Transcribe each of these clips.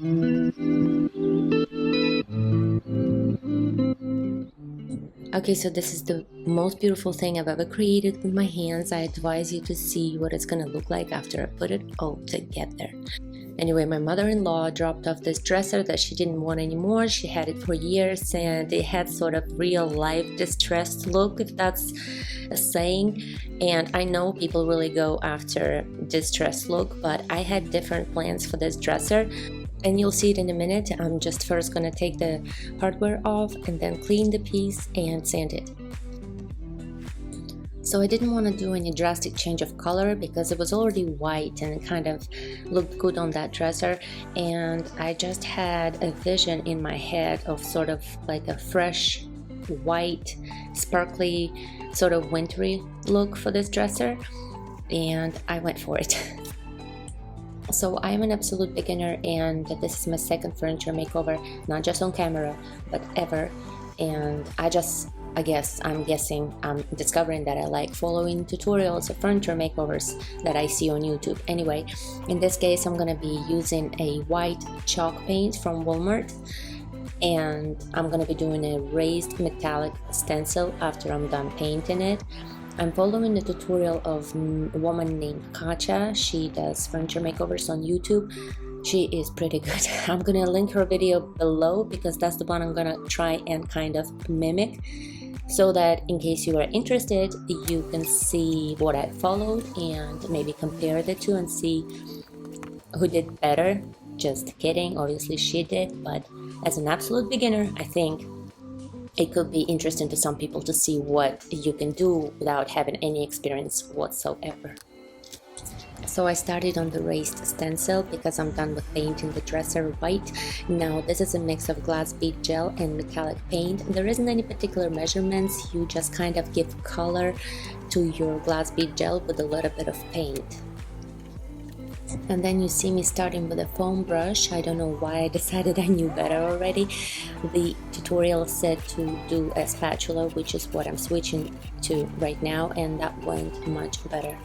Okay, so this is the most beautiful thing I've ever created with my hands. I advise you to see what it's gonna look like after I put it all together. Anyway, my mother-in-law dropped off this dresser that she didn't want anymore. She had it for years and it had sort of real life distressed look, if that's a saying. And I know people really go after distressed look, but I had different plans for this dresser. And you'll see it in a minute. I'm just first gonna take the hardware off and then clean the piece and sand it. So I didn't want to do any drastic change of color because it was already white and it kind of looked good on that dresser, and I just had a vision in my head of sort of like a fresh white sparkly sort of wintry look for this dresser, and I went for it. So I'm an absolute beginner and this is my second furniture makeover, not just on camera but ever, and I'm discovering that I like following tutorials of furniture makeovers that I see on YouTube. Anyway, in this case I'm gonna be using a white chalk paint from Walmart, and I'm gonna be doing a raised metallic stencil after I'm done painting it. I'm following the tutorial of a woman named Katja. She does furniture makeovers on YouTube. She is pretty good. I'm gonna link her video below because that's the one I'm gonna try and kind of mimic, so that in case you are interested you can see what I followed and maybe compare the two and see who did better. Just kidding, obviously she did, but as an absolute beginner I think it could be interesting to some people to see what you can do without having any experience whatsoever. So I started on the raised stencil because I'm done with painting the dresser white. Now this is a mix of glass bead gel and metallic paint. There isn't any particular measurements, you just kind of give color to your glass bead gel with a little bit of paint. And then you see me starting with a foam brush. I don't know why I decided I knew better already. The tutorial said to do a spatula, which is what I'm switching to right now, and that went much better.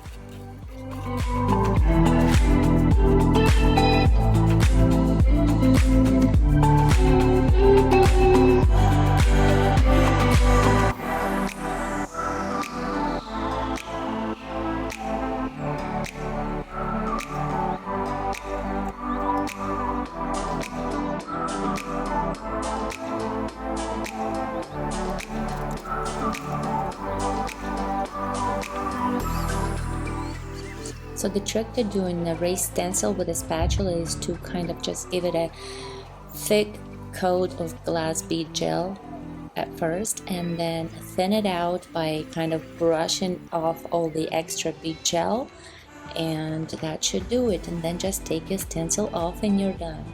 So the trick to doing a raised stencil with a spatula is to kind of just give it a thick coat of glass bead gel at first and then thin it out by kind of brushing off all the extra bead gel, and that should do it. And then just take your stencil off and you're done.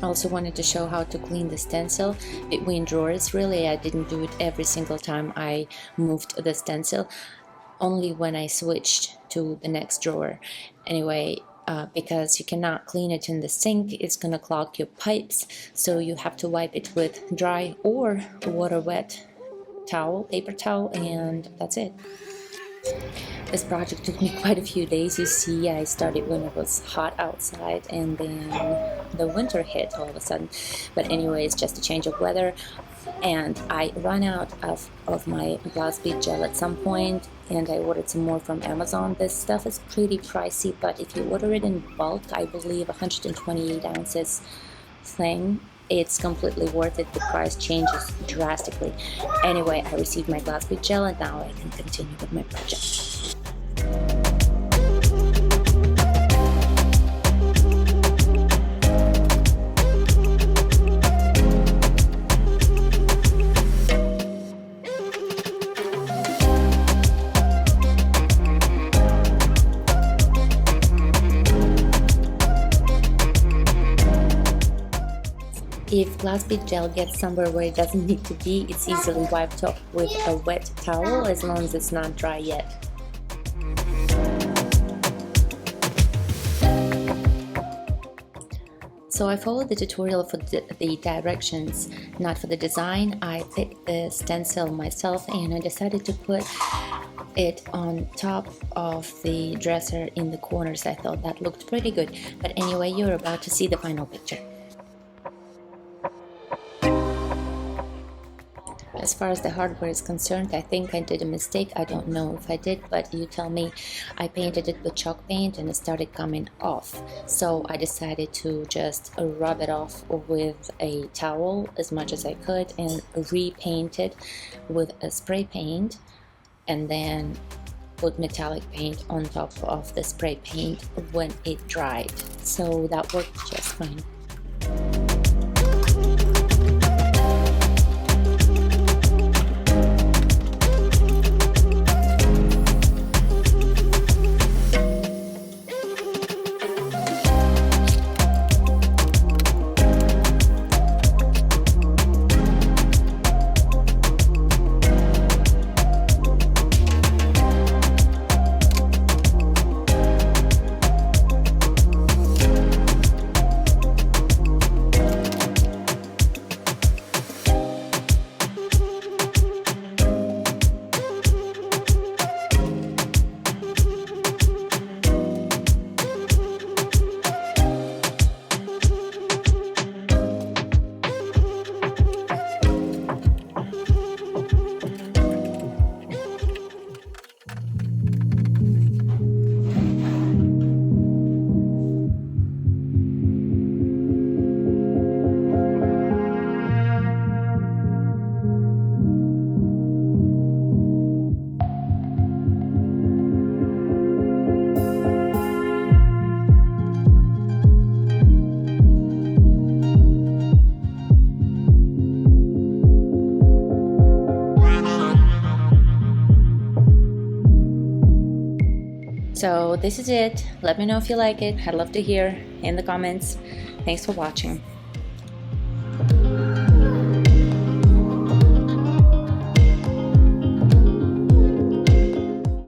I also wanted to show how to clean the stencil between drawers. Really, I didn't do it every single time I moved the stencil, only when I switched to the next drawer. Anyway, because you cannot clean it in the sink, it's gonna clog your pipes, so you have to wipe it with dry or water wet towel, paper towel, and that's it. This project took me quite a few days. You see, I started when it was hot outside and then the winter hit all of a sudden. But anyway, it's just a change of weather, and I ran out of my glass bead gel at some point, and I ordered some more from Amazon. This stuff is pretty pricey, but if you order it in bulk, I believe 128 ounces thing, it's completely worth it. The price changes drastically. Anyway, I received my glass bead gel and now I can continue with my project. If if glass bead gel gets somewhere where it doesn't need to be, it's easily wiped off with a wet towel as long as it's not dry yet. So I followed the tutorial for the directions, not for the design. I picked the stencil myself and I decided to put it on top of the dresser in the corners. I thought that looked pretty good. But anyway, you're about to see the final picture. As far as the hardware is concerned, I think I did a mistake. I don't know if I did, but you tell me. I painted it with chalk paint and it started coming off. So I decided to just rub it off with a towel as much as I could and repaint it with a spray paint, and then put metallic paint on top of the spray paint when it dried. So that worked just fine. So this is it. Let me know if you like it. I'd love to hear in the comments. Thanks for watching.